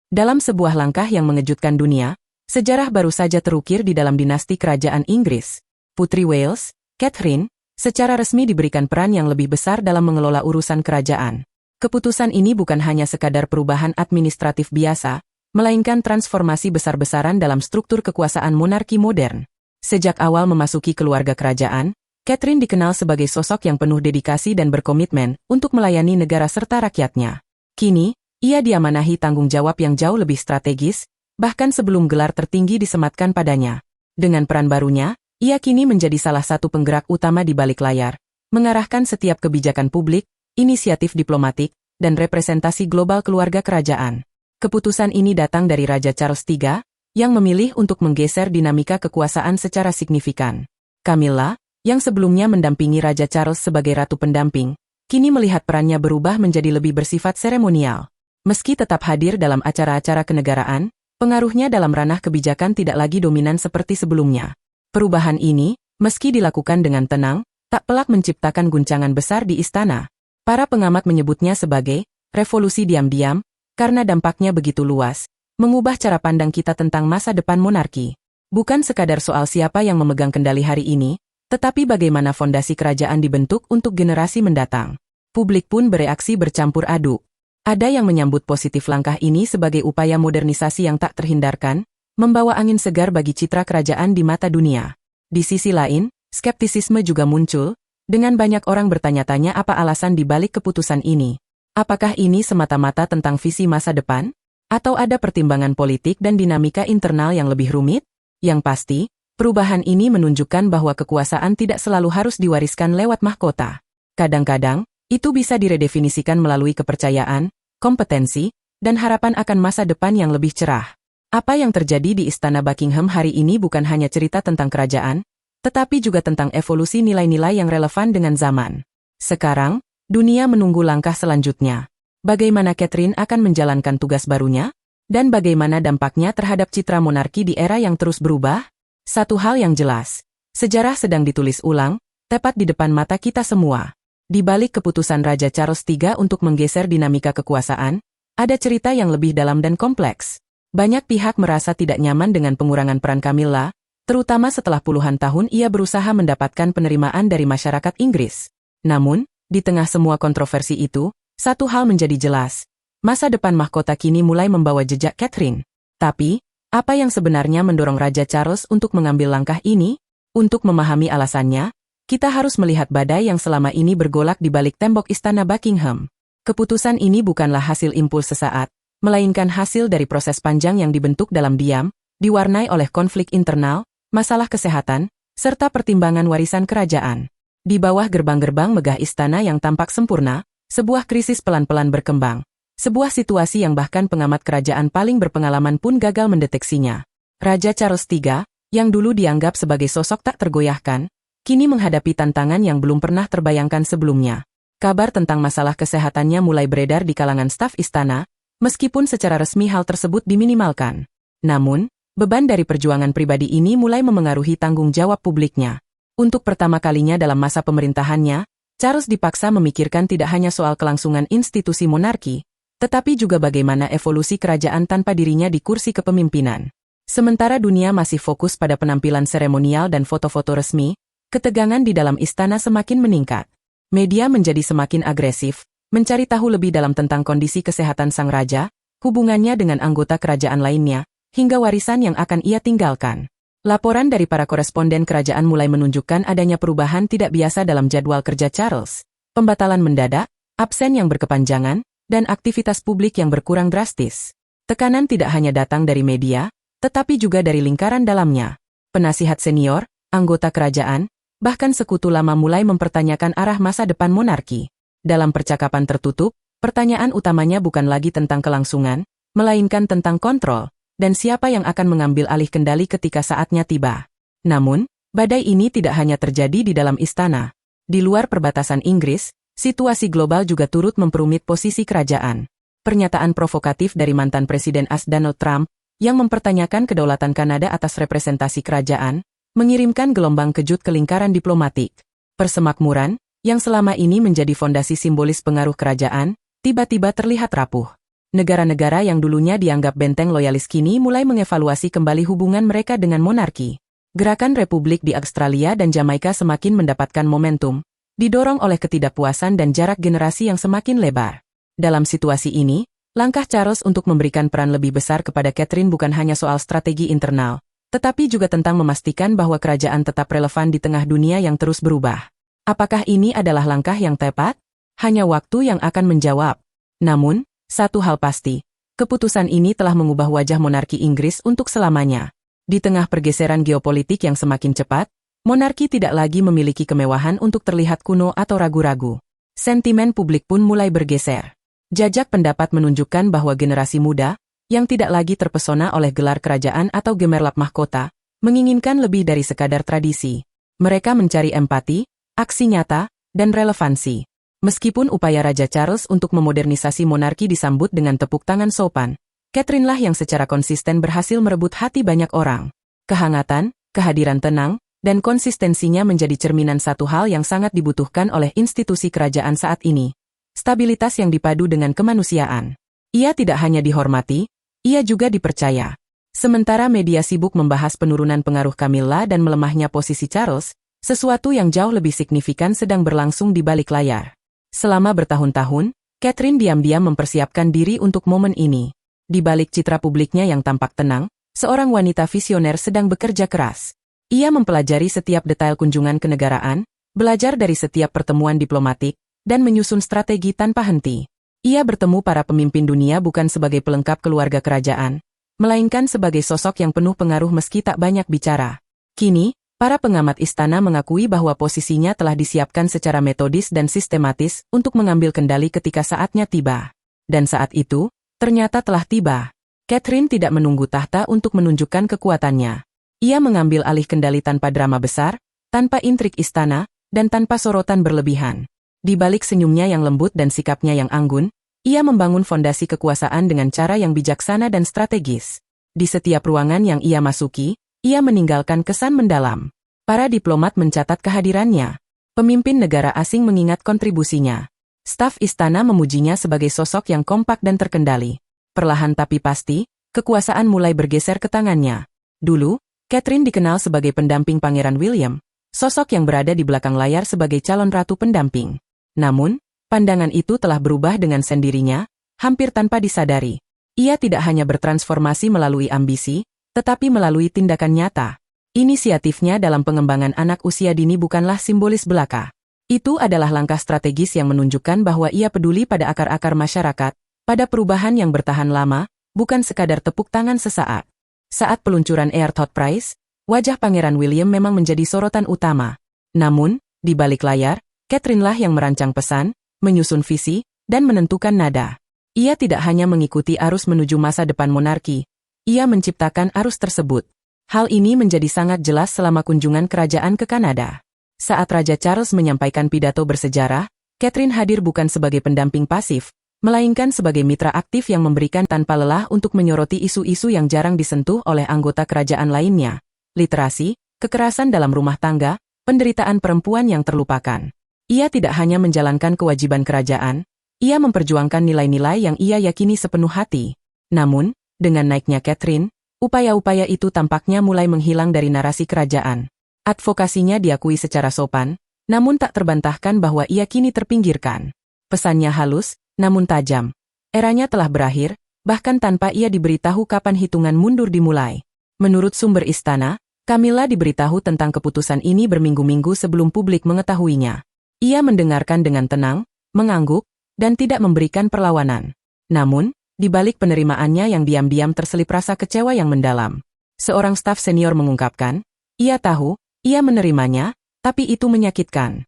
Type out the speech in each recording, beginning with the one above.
Dalam sebuah langkah yang mengejutkan dunia, sejarah baru saja terukir di dalam dinasti kerajaan Inggris. Putri Wales, Catherine, secara resmi diberikan peran yang lebih besar dalam mengelola urusan kerajaan. Keputusan ini bukan hanya sekadar perubahan administratif biasa, melainkan transformasi besar-besaran dalam struktur kekuasaan monarki modern. Sejak awal memasuki keluarga kerajaan, Catherine dikenal sebagai sosok yang penuh dedikasi dan berkomitmen untuk melayani negara serta rakyatnya. Kini, ia diamanahi tanggung jawab yang jauh lebih strategis, bahkan sebelum gelar tertinggi disematkan padanya. Dengan peran barunya, ia kini menjadi salah satu penggerak utama di balik layar, mengarahkan setiap kebijakan publik, inisiatif diplomatik, dan representasi global keluarga kerajaan. Keputusan ini datang dari Raja Charles III, yang memilih untuk menggeser dinamika kekuasaan secara signifikan. Camilla, yang sebelumnya mendampingi Raja Charles sebagai ratu pendamping, kini melihat perannya berubah menjadi lebih bersifat seremonial. Meski tetap hadir dalam acara-acara kenegaraan, pengaruhnya dalam ranah kebijakan tidak lagi dominan seperti sebelumnya. Perubahan ini, meski dilakukan dengan tenang, tak pelak menciptakan guncangan besar di istana. Para pengamat menyebutnya sebagai revolusi diam-diam, karena dampaknya begitu luas, mengubah cara pandang kita tentang masa depan monarki. Bukan sekadar soal siapa yang memegang kendali hari ini, tetapi bagaimana fondasi kerajaan dibentuk untuk generasi mendatang. Publik pun bereaksi bercampur aduk. Ada yang menyambut positif langkah ini sebagai upaya modernisasi yang tak terhindarkan, membawa angin segar bagi citra kerajaan di mata dunia. Di sisi lain, skeptisisme juga muncul, dengan banyak orang bertanya-tanya apa alasan dibalik keputusan ini. Apakah ini semata-mata tentang visi masa depan? Atau ada pertimbangan politik dan dinamika internal yang lebih rumit? Yang pasti, perubahan ini menunjukkan bahwa kekuasaan tidak selalu harus diwariskan lewat mahkota. Kadang-kadang, itu bisa diredefinisikan melalui kepercayaan, kompetensi, dan harapan akan masa depan yang lebih cerah. Apa yang terjadi di Istana Buckingham hari ini bukan hanya cerita tentang kerajaan, tetapi juga tentang evolusi nilai-nilai yang relevan dengan zaman. Sekarang, dunia menunggu langkah selanjutnya. Bagaimana Catherine akan menjalankan tugas barunya? Dan bagaimana dampaknya terhadap citra monarki di era yang terus berubah? Satu hal yang jelas, sejarah sedang ditulis ulang, tepat di depan mata kita semua. Di balik keputusan Raja Charles III untuk menggeser dinamika kekuasaan, ada cerita yang lebih dalam dan kompleks. Banyak pihak merasa tidak nyaman dengan pengurangan peran Camilla, terutama setelah puluhan tahun ia berusaha mendapatkan penerimaan dari masyarakat Inggris. Namun, di tengah semua kontroversi itu, satu hal menjadi jelas. Masa depan mahkota kini mulai membawa jejak Catherine. Tapi, apa yang sebenarnya mendorong Raja Charles untuk mengambil langkah ini? Untuk memahami alasannya, kita harus melihat badai yang selama ini bergolak di balik tembok Istana Buckingham. Keputusan ini bukanlah hasil impuls sesaat, melainkan hasil dari proses panjang yang dibentuk dalam diam, diwarnai oleh konflik internal, masalah kesehatan, serta pertimbangan warisan kerajaan. Di bawah gerbang-gerbang megah istana yang tampak sempurna, sebuah krisis pelan-pelan berkembang. Sebuah situasi yang bahkan pengamat kerajaan paling berpengalaman pun gagal mendeteksinya. Raja Charles III, yang dulu dianggap sebagai sosok tak tergoyahkan, kini menghadapi tantangan yang belum pernah terbayangkan sebelumnya. Kabar tentang masalah kesehatannya mulai beredar di kalangan staf istana, meskipun secara resmi hal tersebut diminimalkan. Namun, beban dari perjuangan pribadi ini mulai memengaruhi tanggung jawab publiknya. Untuk pertama kalinya dalam masa pemerintahannya, Charles dipaksa memikirkan tidak hanya soal kelangsungan institusi monarki, tetapi juga bagaimana evolusi kerajaan tanpa dirinya di kursi kepemimpinan. Sementara dunia masih fokus pada penampilan seremonial dan foto-foto resmi, ketegangan di dalam istana semakin meningkat. Media menjadi semakin agresif, mencari tahu lebih dalam tentang kondisi kesehatan sang raja, hubungannya dengan anggota kerajaan lainnya, hingga warisan yang akan ia tinggalkan. Laporan dari para koresponden kerajaan mulai menunjukkan adanya perubahan tidak biasa dalam jadwal kerja Charles. Pembatalan mendadak, absen yang berkepanjangan, dan aktivitas publik yang berkurang drastis. Tekanan tidak hanya datang dari media, tetapi juga dari lingkaran dalamnya. Penasihat senior, anggota kerajaan, bahkan sekutu lama mulai mempertanyakan arah masa depan monarki. Dalam percakapan tertutup, pertanyaan utamanya bukan lagi tentang kelangsungan, melainkan tentang kontrol, dan siapa yang akan mengambil alih kendali ketika saatnya tiba. Namun, badai ini tidak hanya terjadi di dalam istana. Di luar perbatasan Inggris, situasi global juga turut memperumit posisi kerajaan. Pernyataan provokatif dari mantan Presiden AS Donald Trump, yang mempertanyakan kedaulatan Kanada atas representasi kerajaan, mengirimkan gelombang kejut ke lingkaran diplomatik. Persemakmuran, yang selama ini menjadi fondasi simbolis pengaruh kerajaan, tiba-tiba terlihat rapuh. Negara-negara yang dulunya dianggap benteng loyalis kini mulai mengevaluasi kembali hubungan mereka dengan monarki. Gerakan Republik di Australia dan Jamaika semakin mendapatkan momentum, didorong oleh ketidakpuasan dan jarak generasi yang semakin lebar. Dalam situasi ini, langkah Charles untuk memberikan peran lebih besar kepada Catherine bukan hanya soal strategi internal, tetapi juga tentang memastikan bahwa kerajaan tetap relevan di tengah dunia yang terus berubah. Apakah ini adalah langkah yang tepat? Hanya waktu yang akan menjawab. Namun, satu hal pasti, keputusan ini telah mengubah wajah monarki Inggris untuk selamanya. Di tengah pergeseran geopolitik yang semakin cepat, monarki tidak lagi memiliki kemewahan untuk terlihat kuno atau ragu-ragu. Sentimen publik pun mulai bergeser. Jajak pendapat menunjukkan bahwa generasi muda, yang tidak lagi terpesona oleh gelar kerajaan atau gemerlap mahkota, menginginkan lebih dari sekadar tradisi. Mereka mencari empati, aksi nyata, dan relevansi. Meskipun upaya Raja Charles untuk memodernisasi monarki disambut dengan tepuk tangan sopan, Catherine lah yang secara konsisten berhasil merebut hati banyak orang. Kehangatan, kehadiran tenang, dan konsistensinya menjadi cerminan satu hal yang sangat dibutuhkan oleh institusi kerajaan saat ini. Stabilitas yang dipadu dengan kemanusiaan. Ia tidak hanya dihormati, ia juga dipercaya. Sementara media sibuk membahas penurunan pengaruh Camilla dan melemahnya posisi Charles, sesuatu yang jauh lebih signifikan sedang berlangsung di balik layar. Selama bertahun-tahun, Catherine diam-diam mempersiapkan diri untuk momen ini. Di balik citra publiknya yang tampak tenang, seorang wanita visioner sedang bekerja keras. Ia mempelajari setiap detail kunjungan kenegaraan, belajar dari setiap pertemuan diplomatik, dan menyusun strategi tanpa henti. Ia bertemu para pemimpin dunia bukan sebagai pelengkap keluarga kerajaan, melainkan sebagai sosok yang penuh pengaruh meski tak banyak bicara. Kini, para pengamat istana mengakui bahwa posisinya telah disiapkan secara metodis dan sistematis untuk mengambil kendali ketika saatnya tiba. Dan saat itu, ternyata telah tiba. Catherine tidak menunggu tahta untuk menunjukkan kekuatannya. Ia mengambil alih kendali tanpa drama besar, tanpa intrik istana, dan tanpa sorotan berlebihan. Di balik senyumnya yang lembut dan sikapnya yang anggun, ia membangun fondasi kekuasaan dengan cara yang bijaksana dan strategis. Di setiap ruangan yang ia masuki, ia meninggalkan kesan mendalam. Para diplomat mencatat kehadirannya. Pemimpin negara asing mengingat kontribusinya. Staf istana memujinya sebagai sosok yang kompak dan terkendali. Perlahan tapi pasti, kekuasaan mulai bergeser ke tangannya. Dulu, Catherine dikenal sebagai pendamping Pangeran William, sosok yang berada di belakang layar sebagai calon ratu pendamping. Namun, pandangan itu telah berubah dengan sendirinya, hampir tanpa disadari. Ia tidak hanya bertransformasi melalui ambisi, tetapi melalui tindakan nyata. Inisiatifnya dalam pengembangan anak usia dini bukanlah simbolis belaka. Itu adalah langkah strategis yang menunjukkan bahwa ia peduli pada akar-akar masyarakat, pada perubahan yang bertahan lama, bukan sekadar tepuk tangan sesaat. Saat peluncuran Earthot Prize, wajah Pangeran William memang menjadi sorotan utama. Namun, di balik layar, Catherine lah yang merancang pesan, menyusun visi, dan menentukan nada. Ia tidak hanya mengikuti arus menuju masa depan monarki, ia menciptakan arus tersebut. Hal ini menjadi sangat jelas selama kunjungan kerajaan ke Kanada. Saat Raja Charles menyampaikan pidato bersejarah, Catherine hadir bukan sebagai pendamping pasif, melainkan sebagai mitra aktif yang memberikan tanpa lelah untuk menyoroti isu-isu yang jarang disentuh oleh anggota kerajaan lainnya. Literasi, kekerasan dalam rumah tangga, penderitaan perempuan yang terlupakan. Ia tidak hanya menjalankan kewajiban kerajaan, ia memperjuangkan nilai-nilai yang ia yakini sepenuh hati. Namun, dengan naiknya Catherine, upaya-upaya itu tampaknya mulai menghilang dari narasi kerajaan. Advokasinya diakui secara sopan, namun tak terbantahkan bahwa ia kini terpinggirkan. Pesannya halus, namun tajam. Eranya telah berakhir, bahkan tanpa ia diberitahu kapan hitungan mundur dimulai. Menurut sumber istana, Camilla diberitahu tentang keputusan ini berminggu-minggu sebelum publik mengetahuinya. Ia mendengarkan dengan tenang, mengangguk, dan tidak memberikan perlawanan. Namun, di balik penerimaannya yang diam-diam terselip rasa kecewa yang mendalam. Seorang staf senior mengungkapkan, ia tahu, ia menerimanya, tapi itu menyakitkan.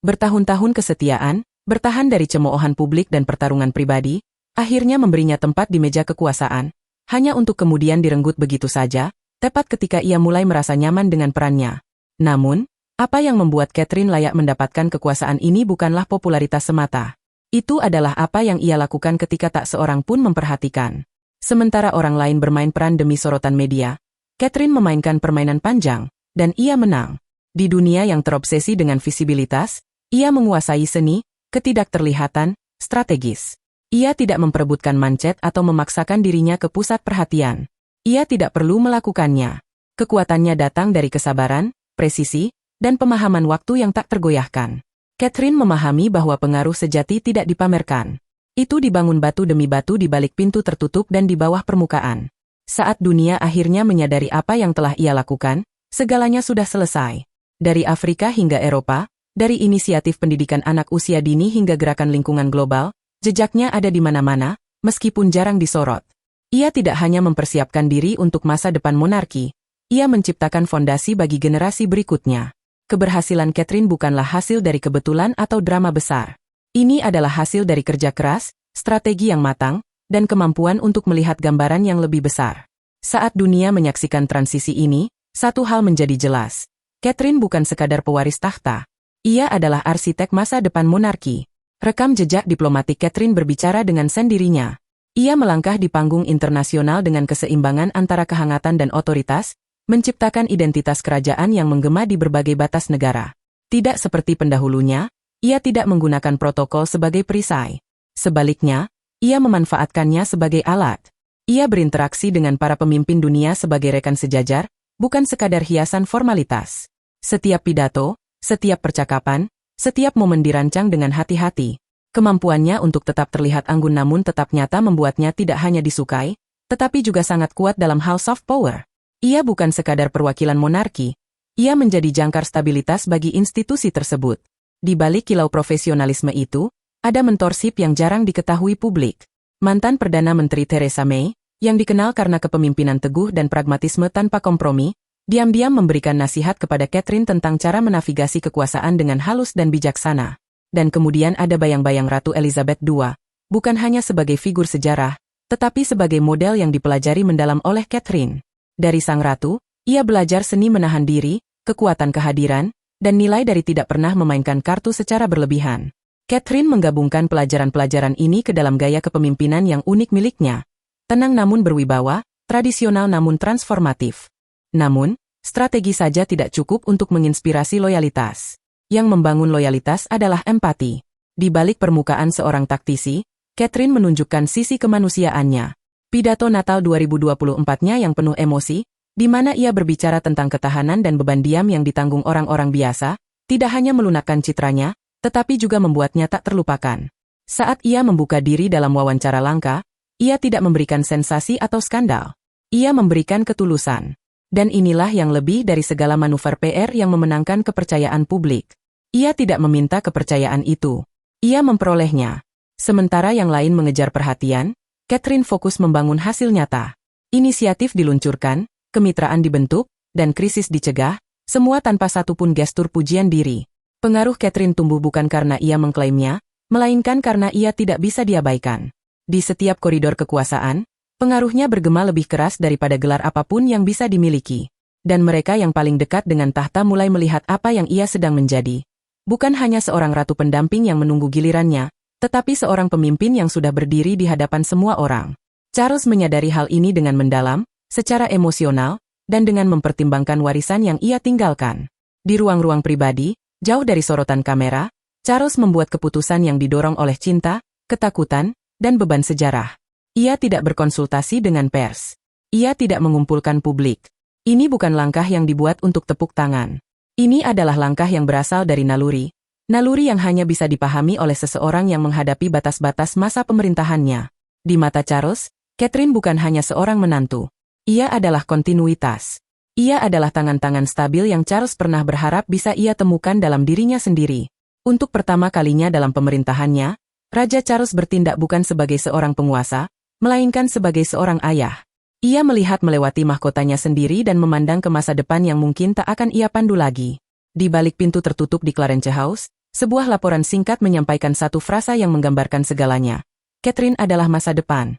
Bertahun-tahun kesetiaan, bertahan dari cemoohan publik dan pertarungan pribadi, akhirnya memberinya tempat di meja kekuasaan, hanya untuk kemudian direnggut begitu saja, tepat ketika ia mulai merasa nyaman dengan perannya. Namun, apa yang membuat Catherine layak mendapatkan kekuasaan ini bukanlah popularitas semata. Itu adalah apa yang ia lakukan ketika tak seorang pun memperhatikan. Sementara orang lain bermain peran demi sorotan media, Catherine memainkan permainan panjang, dan ia menang. Di dunia yang terobsesi dengan visibilitas, ia menguasai seni, ketidakterlihatan, strategis. Ia tidak memperebutkan mancet atau memaksakan dirinya ke pusat perhatian. Ia tidak perlu melakukannya. Kekuatannya datang dari kesabaran, presisi, dan pemahaman waktu yang tak tergoyahkan. Catherine memahami bahwa pengaruh sejati tidak dipamerkan. Itu dibangun batu demi batu di balik pintu tertutup dan di bawah permukaan. Saat dunia akhirnya menyadari apa yang telah ia lakukan, segalanya sudah selesai. Dari Afrika hingga Eropa, dari inisiatif pendidikan anak usia dini hingga gerakan lingkungan global, jejaknya ada di mana-mana, meskipun jarang disorot. Ia tidak hanya mempersiapkan diri untuk masa depan monarki, ia menciptakan fondasi bagi generasi berikutnya. Keberhasilan Catherine bukanlah hasil dari kebetulan atau drama besar. Ini adalah hasil dari kerja keras, strategi yang matang, dan kemampuan untuk melihat gambaran yang lebih besar. Saat dunia menyaksikan transisi ini, satu hal menjadi jelas. Catherine bukan sekadar pewaris tahta. Ia adalah arsitek masa depan monarki. Rekam jejak diplomatik Catherine berbicara dengan sendirinya. Ia melangkah di panggung internasional dengan keseimbangan antara kehangatan dan otoritas, menciptakan identitas kerajaan yang menggema di berbagai batas negara. Tidak seperti pendahulunya, ia tidak menggunakan protokol sebagai perisai. Sebaliknya, ia memanfaatkannya sebagai alat. Ia berinteraksi dengan para pemimpin dunia sebagai rekan sejajar, bukan sekadar hiasan formalitas. Setiap pidato, setiap percakapan, setiap momen dirancang dengan hati-hati. Kemampuannya untuk tetap terlihat anggun namun tetap nyata membuatnya tidak hanya disukai, tetapi juga sangat kuat dalam hal soft power. Ia bukan sekadar perwakilan monarki, ia menjadi jangkar stabilitas bagi institusi tersebut. Di balik kilau profesionalisme itu, ada mentorship yang jarang diketahui publik. Mantan Perdana Menteri Theresa May, yang dikenal karena kepemimpinan teguh dan pragmatisme tanpa kompromi, diam-diam memberikan nasihat kepada Catherine tentang cara menavigasi kekuasaan dengan halus dan bijaksana. Dan kemudian ada bayang-bayang Ratu Elizabeth II, bukan hanya sebagai figur sejarah, tetapi sebagai model yang dipelajari mendalam oleh Catherine. Dari sang ratu, ia belajar seni menahan diri, kekuatan kehadiran, dan nilai dari tidak pernah memainkan kartu secara berlebihan. Catherine menggabungkan pelajaran-pelajaran ini ke dalam gaya kepemimpinan yang unik miliknya. Tenang namun berwibawa, tradisional namun transformatif. Namun, strategi saja tidak cukup untuk menginspirasi loyalitas. Yang membangun loyalitas adalah empati. Di balik permukaan seorang taktisi, Catherine menunjukkan sisi kemanusiaannya. Pidato Natal 2024-nya yang penuh emosi, di mana ia berbicara tentang ketahanan dan beban diam yang ditanggung orang-orang biasa, tidak hanya melunakkan citranya, tetapi juga membuatnya tak terlupakan. Saat ia membuka diri dalam wawancara langka, ia tidak memberikan sensasi atau skandal. Ia memberikan ketulusan. Dan inilah yang lebih dari segala manuver PR yang memenangkan kepercayaan publik. Ia tidak meminta kepercayaan itu. Ia memperolehnya. Sementara yang lain mengejar perhatian, Catherine fokus membangun hasil nyata. Inisiatif diluncurkan, kemitraan dibentuk, dan krisis dicegah, semua tanpa satupun gestur pujian diri. Pengaruh Catherine tumbuh bukan karena ia mengklaimnya, melainkan karena ia tidak bisa diabaikan. Di setiap koridor kekuasaan, pengaruhnya bergema lebih keras daripada gelar apapun yang bisa dimiliki. Dan mereka yang paling dekat dengan tahta mulai melihat apa yang ia sedang menjadi. Bukan hanya seorang ratu pendamping yang menunggu gilirannya, tetapi seorang pemimpin yang sudah berdiri di hadapan semua orang. Charles menyadari hal ini dengan mendalam, secara emosional, dan dengan mempertimbangkan warisan yang ia tinggalkan. Di ruang-ruang pribadi, jauh dari sorotan kamera, Charles membuat keputusan yang didorong oleh cinta, ketakutan, dan beban sejarah. Ia tidak berkonsultasi dengan pers. Ia tidak mengumpulkan publik. Ini bukan langkah yang dibuat untuk tepuk tangan. Ini adalah langkah yang berasal dari naluri. Naluri yang hanya bisa dipahami oleh seseorang yang menghadapi batas-batas masa pemerintahannya. Di mata Charles, Catherine bukan hanya seorang menantu. Ia adalah kontinuitas. Ia adalah tangan-tangan stabil yang Charles pernah berharap bisa ia temukan dalam dirinya sendiri. Untuk pertama kalinya dalam pemerintahannya, Raja Charles bertindak bukan sebagai seorang penguasa, melainkan sebagai seorang ayah. Ia melihat melewati mahkotanya sendiri dan memandang ke masa depan yang mungkin tak akan ia pandu lagi. Di balik pintu tertutup di Clarence House, sebuah laporan singkat menyampaikan satu frasa yang menggambarkan segalanya. Catherine adalah masa depan.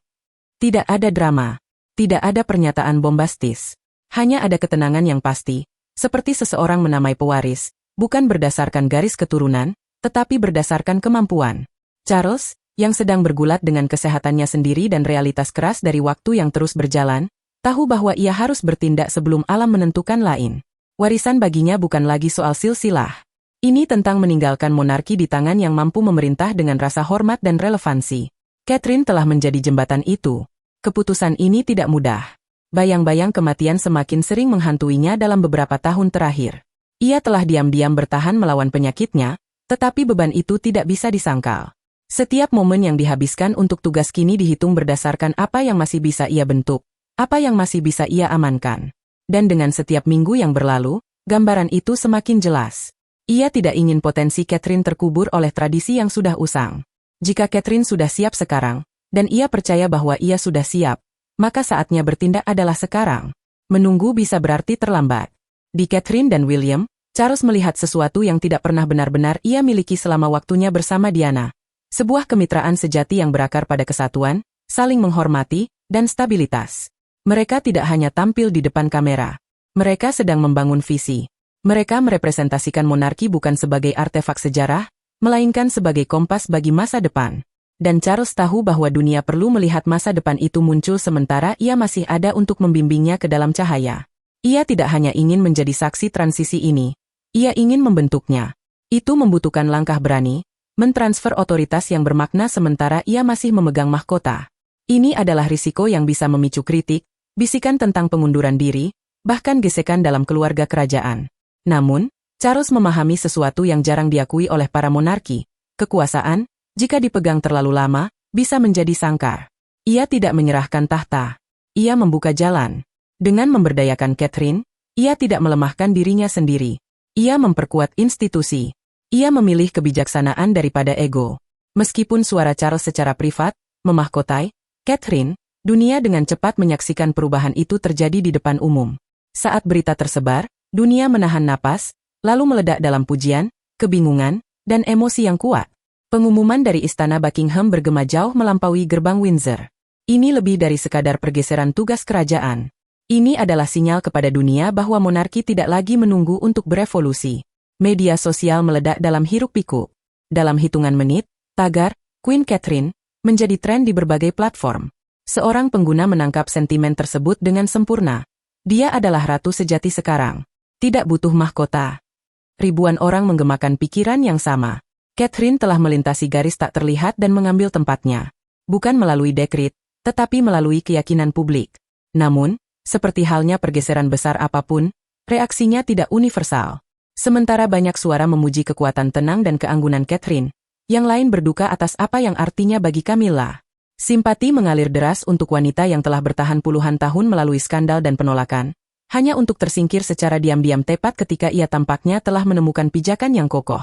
Tidak ada drama. Tidak ada pernyataan bombastis. Hanya ada ketenangan yang pasti, seperti seseorang menamai pewaris, bukan berdasarkan garis keturunan, tetapi berdasarkan kemampuan. Charles, yang sedang bergulat dengan kesehatannya sendiri dan realitas keras dari waktu yang terus berjalan, tahu bahwa ia harus bertindak sebelum alam menentukan lain. Warisan baginya bukan lagi soal silsilah. Ini tentang meninggalkan monarki di tangan yang mampu memerintah dengan rasa hormat dan relevansi. Catherine telah menjadi jembatan itu. Keputusan ini tidak mudah. Bayang-bayang kematian semakin sering menghantuinya dalam beberapa tahun terakhir. Ia telah diam-diam bertahan melawan penyakitnya, tetapi beban itu tidak bisa disangkal. Setiap momen yang dihabiskan untuk tugas kini dihitung berdasarkan apa yang masih bisa ia bentuk, apa yang masih bisa ia amankan. Dan dengan setiap minggu yang berlalu, gambaran itu semakin jelas. Ia tidak ingin potensi Catherine terkubur oleh tradisi yang sudah usang. Jika Catherine sudah siap sekarang, dan ia percaya bahwa ia sudah siap, maka saatnya bertindak adalah sekarang. Menunggu bisa berarti terlambat. Di Catherine dan William, Charles melihat sesuatu yang tidak pernah benar-benar ia miliki selama waktunya bersama Diana. Sebuah kemitraan sejati yang berakar pada kesatuan, saling menghormati, dan stabilitas. Mereka tidak hanya tampil di depan kamera. Mereka sedang membangun visi. Mereka merepresentasikan monarki bukan sebagai artefak sejarah, melainkan sebagai kompas bagi masa depan. Dan Charles tahu bahwa dunia perlu melihat masa depan itu muncul sementara ia masih ada untuk membimbingnya ke dalam cahaya. Ia tidak hanya ingin menjadi saksi transisi ini, ia ingin membentuknya. Itu membutuhkan langkah berani, mentransfer otoritas yang bermakna sementara ia masih memegang mahkota. Ini adalah risiko yang bisa memicu kritik, bisikan tentang pengunduran diri, bahkan gesekan dalam keluarga kerajaan. Namun, Charles memahami sesuatu yang jarang diakui oleh para monarki. Kekuasaan, jika dipegang terlalu lama, bisa menjadi sangkar. Ia tidak menyerahkan tahta. Ia membuka jalan. Dengan memberdayakan Catherine, ia tidak melemahkan dirinya sendiri. Ia memperkuat institusi. Ia memilih kebijaksanaan daripada ego. Meskipun suara Charles secara privat memahkotai Catherine, dunia dengan cepat menyaksikan perubahan itu terjadi di depan umum. Saat berita tersebar, dunia menahan napas, lalu meledak dalam pujian, kebingungan, dan emosi yang kuat. Pengumuman dari Istana Buckingham bergema jauh melampaui gerbang Windsor. Ini lebih dari sekadar pergeseran tugas kerajaan. Ini adalah sinyal kepada dunia bahwa monarki tidak lagi menunggu untuk berevolusi. Media sosial meledak dalam hiruk-pikuk. Dalam hitungan menit, tagar Queen Catherine menjadi tren di berbagai platform. Seorang pengguna menangkap sentimen tersebut dengan sempurna. Dia adalah ratu sejati sekarang. Tidak butuh mahkota. Ribuan orang menggemakan pikiran yang sama. Catherine telah melintasi garis tak terlihat dan mengambil tempatnya. Bukan melalui dekret, tetapi melalui keyakinan publik. Namun, seperti halnya pergeseran besar apapun, reaksinya tidak universal. Sementara banyak suara memuji kekuatan tenang dan keanggunan Catherine, yang lain berduka atas apa yang artinya bagi Camilla. Simpati mengalir deras untuk wanita yang telah bertahan puluhan tahun melalui skandal dan penolakan, hanya untuk tersingkir secara diam-diam tepat ketika ia tampaknya telah menemukan pijakan yang kokoh.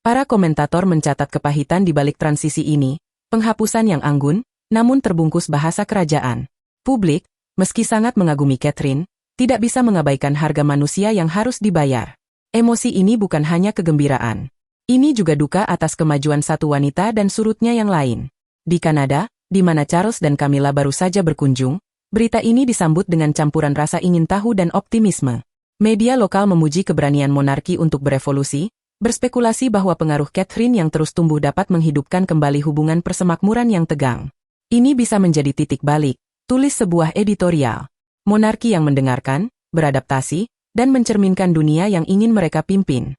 Para komentator mencatat kepahitan di balik transisi ini, penghapusan yang anggun, namun terbungkus bahasa kerajaan. Publik, meski sangat mengagumi Catherine, tidak bisa mengabaikan harga manusia yang harus dibayar. Emosi ini bukan hanya kegembiraan. Ini juga duka atas kemajuan satu wanita dan surutnya yang lain. Di Kanada, di mana Charles dan Camilla baru saja berkunjung, berita ini disambut dengan campuran rasa ingin tahu dan optimisme. Media lokal memuji keberanian monarki untuk berevolusi, berspekulasi bahwa pengaruh Catherine yang terus tumbuh dapat menghidupkan kembali hubungan persemakmuran yang tegang. Ini bisa menjadi titik balik, tulis sebuah editorial. Monarki yang mendengarkan, beradaptasi, dan mencerminkan dunia yang ingin mereka pimpin.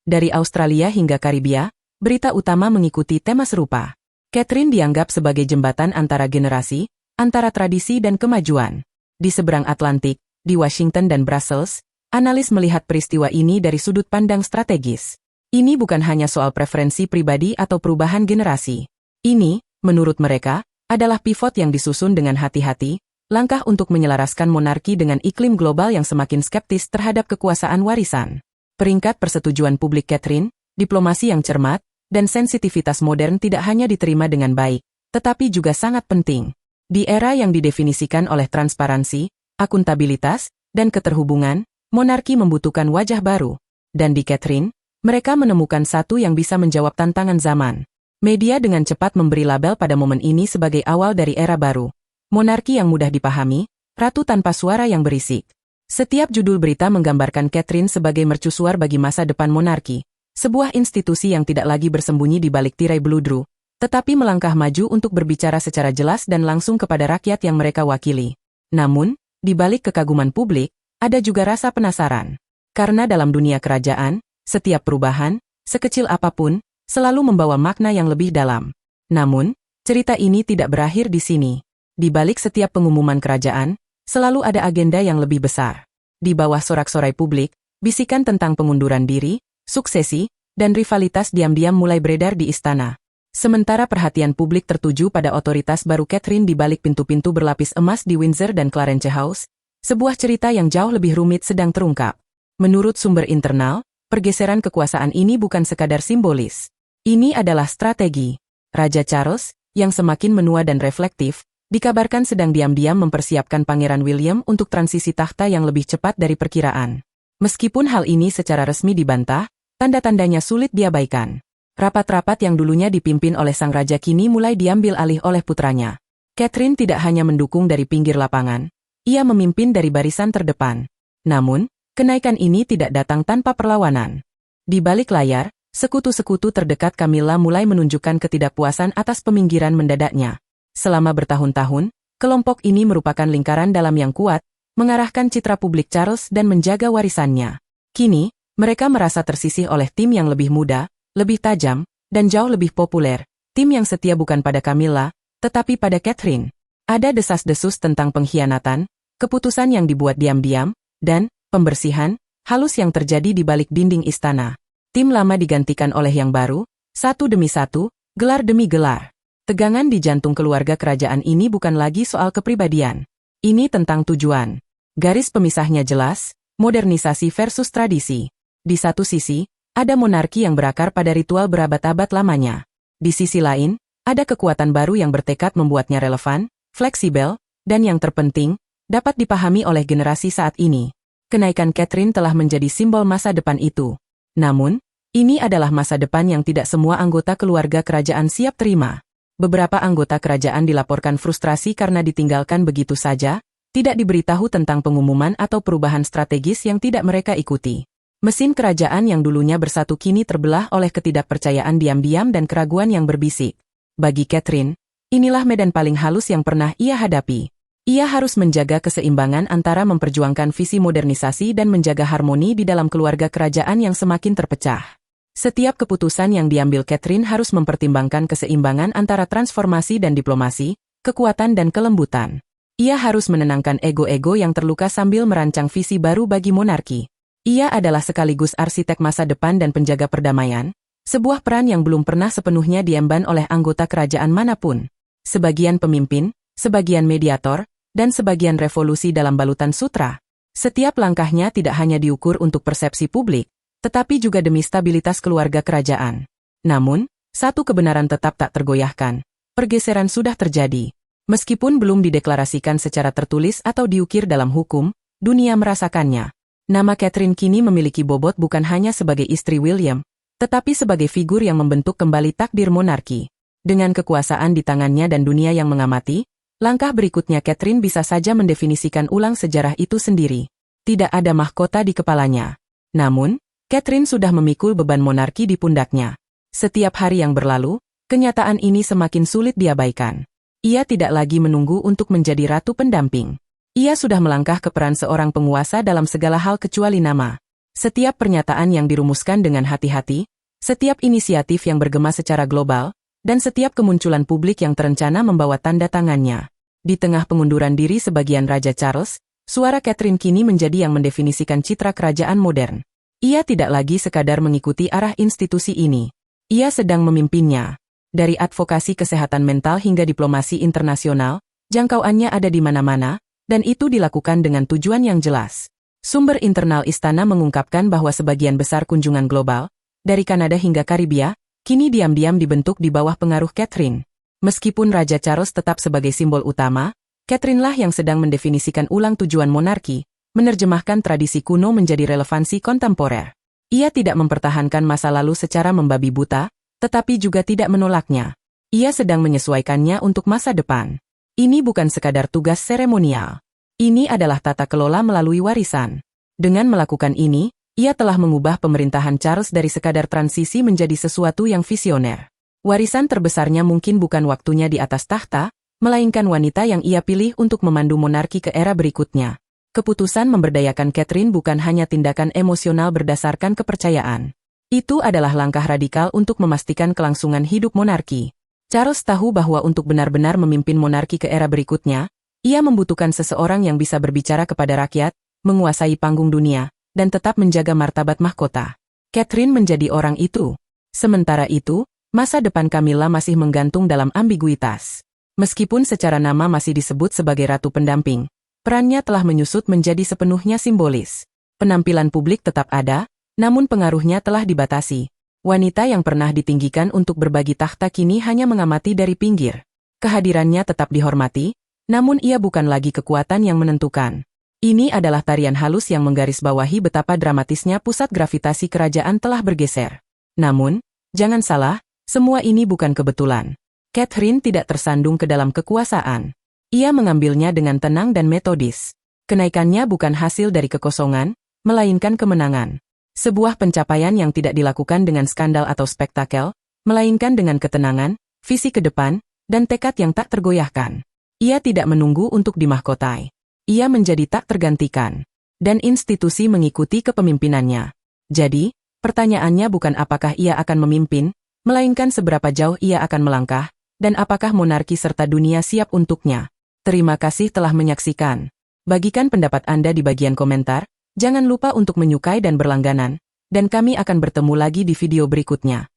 Dari Australia hingga Karibia, berita utama mengikuti tema serupa. Catherine dianggap sebagai jembatan antara generasi, antara tradisi dan kemajuan. Di seberang Atlantik, di Washington dan Brussels, analis melihat peristiwa ini dari sudut pandang strategis. Ini bukan hanya soal preferensi pribadi atau perubahan generasi. Ini, menurut mereka, adalah pivot yang disusun dengan hati-hati, langkah untuk menyelaraskan monarki dengan iklim global yang semakin skeptis terhadap kekuasaan warisan. Peringkat persetujuan publik Catherine, diplomasi yang cermat, dan sensitivitas modern tidak hanya diterima dengan baik, tetapi juga sangat penting. Di era yang didefinisikan oleh transparansi, akuntabilitas, dan keterhubungan, monarki membutuhkan wajah baru. Dan di Catherine, mereka menemukan satu yang bisa menjawab tantangan zaman. Media dengan cepat memberi label pada momen ini sebagai awal dari era baru. Monarki yang mudah dipahami, ratu tanpa suara yang berisik. Setiap judul berita menggambarkan Catherine sebagai mercusuar bagi masa depan monarki. Sebuah institusi yang tidak lagi bersembunyi di balik tirai beludru, tetapi melangkah maju untuk berbicara secara jelas dan langsung kepada rakyat yang mereka wakili. Namun, di balik kekaguman publik, ada juga rasa penasaran. Karena dalam dunia kerajaan, setiap perubahan, sekecil apapun, selalu membawa makna yang lebih dalam. Namun, cerita ini tidak berakhir di sini. Di balik setiap pengumuman kerajaan, selalu ada agenda yang lebih besar. Di bawah sorak-sorai publik, bisikan tentang pengunduran diri, suksesi, dan rivalitas diam-diam mulai beredar di istana. Sementara perhatian publik tertuju pada otoritas baru Catherine di balik pintu-pintu berlapis emas di Windsor dan Clarence House, sebuah cerita yang jauh lebih rumit sedang terungkap. Menurut sumber internal, pergeseran kekuasaan ini bukan sekadar simbolis. Ini adalah strategi. Raja Charles, yang semakin menua dan reflektif, dikabarkan sedang diam-diam mempersiapkan Pangeran William untuk transisi tahta yang lebih cepat dari perkiraan. Meskipun hal ini secara resmi dibantah, tanda-tandanya sulit diabaikan. Rapat-rapat yang dulunya dipimpin oleh sang raja kini mulai diambil alih oleh putranya. Catherine tidak hanya mendukung dari pinggir lapangan, ia memimpin dari barisan terdepan. Namun, kenaikan ini tidak datang tanpa perlawanan. Di balik layar, sekutu-sekutu terdekat Camilla mulai menunjukkan ketidakpuasan atas peminggiran mendadaknya. Selama bertahun-tahun, kelompok ini merupakan lingkaran dalam yang kuat, mengarahkan citra publik Charles dan menjaga warisannya. Kini, mereka merasa tersisih oleh tim yang lebih muda, lebih tajam, dan jauh lebih populer. Tim yang setia bukan pada Camilla, tetapi pada Catherine. Ada desas-desus tentang pengkhianatan, keputusan yang dibuat diam-diam, dan pembersihan halus yang terjadi di balik dinding istana. Tim lama digantikan oleh yang baru, satu demi satu, gelar demi gelar. Tegangan di jantung keluarga kerajaan ini bukan lagi soal kepribadian. Ini tentang tujuan. Garis pemisahnya jelas, modernisasi versus tradisi. Di satu sisi, ada monarki yang berakar pada ritual berabad-abad lamanya. Di sisi lain, ada kekuatan baru yang bertekad membuatnya relevan, fleksibel, dan yang terpenting, dapat dipahami oleh generasi saat ini. Kenaikan Catherine telah menjadi simbol masa depan itu. Namun, ini adalah masa depan yang tidak semua anggota keluarga kerajaan siap terima. Beberapa anggota kerajaan dilaporkan frustrasi karena ditinggalkan begitu saja, tidak diberitahu tentang pengumuman atau perubahan strategis yang tidak mereka ikuti. Mesin kerajaan yang dulunya bersatu kini terbelah oleh ketidakpercayaan diam-diam dan keraguan yang berbisik. Bagi Catherine, inilah medan paling halus yang pernah ia hadapi. Ia harus menjaga keseimbangan antara memperjuangkan visi modernisasi dan menjaga harmoni di dalam keluarga kerajaan yang semakin terpecah. Setiap keputusan yang diambil Catherine harus mempertimbangkan keseimbangan antara transformasi dan diplomasi, kekuatan dan kelembutan. Ia harus menenangkan ego-ego yang terluka sambil merancang visi baru bagi monarki. Ia adalah sekaligus arsitek masa depan dan penjaga perdamaian, sebuah peran yang belum pernah sepenuhnya diemban oleh anggota kerajaan manapun. Sebagian pemimpin, sebagian mediator, dan sebagian revolusi dalam balutan sutra. Setiap langkahnya tidak hanya diukur untuk persepsi publik, tetapi juga demi stabilitas keluarga kerajaan. Namun, satu kebenaran tetap tak tergoyahkan. Pergeseran sudah terjadi. Meskipun belum dideklarasikan secara tertulis atau diukir dalam hukum, dunia merasakannya. Nama Catherine kini memiliki bobot bukan hanya sebagai istri William, tetapi sebagai figur yang membentuk kembali takdir monarki. Dengan kekuasaan di tangannya dan dunia yang mengamati, langkah berikutnya Catherine bisa saja mendefinisikan ulang sejarah itu sendiri. Tidak ada mahkota di kepalanya. Namun, Catherine sudah memikul beban monarki di pundaknya. Setiap hari yang berlalu, kenyataan ini semakin sulit diabaikan. Ia tidak lagi menunggu untuk menjadi ratu pendamping. Ia sudah melangkah ke peran seorang penguasa dalam segala hal kecuali nama. Setiap pernyataan yang dirumuskan dengan hati-hati, setiap inisiatif yang bergema secara global, dan setiap kemunculan publik yang terencana membawa tanda tangannya. Di tengah pengunduran diri sebagian Raja Charles, suara Catherine kini menjadi yang mendefinisikan citra kerajaan modern. Ia tidak lagi sekadar mengikuti arah institusi ini. Ia sedang memimpinnya. Dari advokasi kesehatan mental hingga diplomasi internasional, jangkauannya ada di mana-mana, dan itu dilakukan dengan tujuan yang jelas. Sumber internal istana mengungkapkan bahwa sebagian besar kunjungan global, dari Kanada hingga Karibia, kini diam-diam dibentuk di bawah pengaruh Catherine. Meskipun Raja Charles tetap sebagai simbol utama, Catherine lah yang sedang mendefinisikan ulang tujuan monarki, menerjemahkan tradisi kuno menjadi relevansi kontemporer. Ia tidak mempertahankan masa lalu secara membabi buta, tetapi juga tidak menolaknya. Ia sedang menyesuaikannya untuk masa depan. Ini bukan sekadar tugas seremonial. Ini adalah tata kelola melalui warisan. Dengan melakukan ini, ia telah mengubah pemerintahan Charles dari sekadar transisi menjadi sesuatu yang visioner. Warisan terbesarnya mungkin bukan waktunya di atas tahta, melainkan wanita yang ia pilih untuk memandu monarki ke era berikutnya. Keputusan memberdayakan Catherine bukan hanya tindakan emosional berdasarkan kepercayaan. Itu adalah langkah radikal untuk memastikan kelangsungan hidup monarki. Charles tahu bahwa untuk benar-benar memimpin monarki ke era berikutnya, ia membutuhkan seseorang yang bisa berbicara kepada rakyat, menguasai panggung dunia, dan tetap menjaga martabat mahkota. Catherine menjadi orang itu. Sementara itu, masa depan Camilla masih menggantung dalam ambiguitas. Meskipun secara nama masih disebut sebagai ratu pendamping, perannya telah menyusut menjadi sepenuhnya simbolis. Penampilan publik tetap ada, namun pengaruhnya telah dibatasi. Wanita yang pernah ditinggikan untuk berbagi takhta kini hanya mengamati dari pinggir. Kehadirannya tetap dihormati, namun ia bukan lagi kekuatan yang menentukan. Ini adalah tarian halus yang menggarisbawahi betapa dramatisnya pusat gravitasi kerajaan telah bergeser. Namun, jangan salah, semua ini bukan kebetulan. Catherine tidak tersandung ke dalam kekuasaan. Ia mengambilnya dengan tenang dan metodis. Kenaikannya bukan hasil dari kekosongan, melainkan kemenangan. Sebuah pencapaian yang tidak dilakukan dengan skandal atau spektakel, melainkan dengan ketenangan, visi ke depan, dan tekad yang tak tergoyahkan. Ia tidak menunggu untuk dimahkotai. Ia menjadi tak tergantikan. Dan institusi mengikuti kepemimpinannya. Jadi, pertanyaannya bukan apakah ia akan memimpin, melainkan seberapa jauh ia akan melangkah, dan apakah monarki serta dunia siap untuknya. Terima kasih telah menyaksikan. Bagikan pendapat Anda di bagian komentar. Jangan lupa untuk menyukai dan berlangganan, dan kami akan bertemu lagi di video berikutnya.